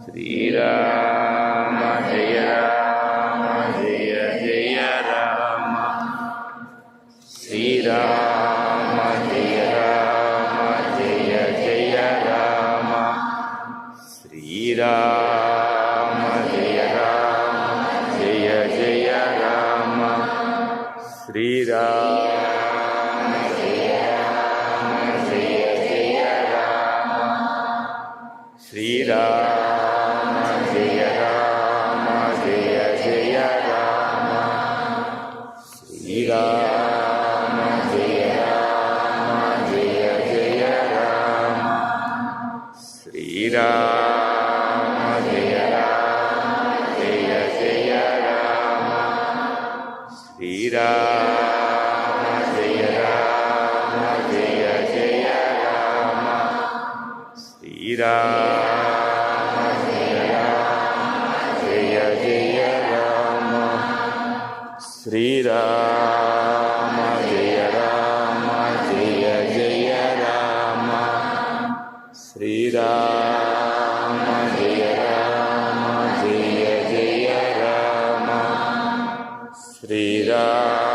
Srirama Jaya Rama Jaya Jaya Rama Srirama Jaya Rama Jaya Jaya Rama Srirama Jaya Rama Jaya Jaya Rama Srirama Jaya Rama Jaya Jaya Rama Srirama Jaya Rama Jaya Jaya Rama Srirama Jaya Rama Jaya Jaya Rama Srirama Jaya Rama Jaya Jaya Rama Srirama Jaya Rama Jaya Jaya Rama Srirama Jaya Rama Jaya Jaya Rama Srirama Jaya Rama Jaya Jaya Rama Srirama Jaya Rama Jaya Jaya Rama Srirama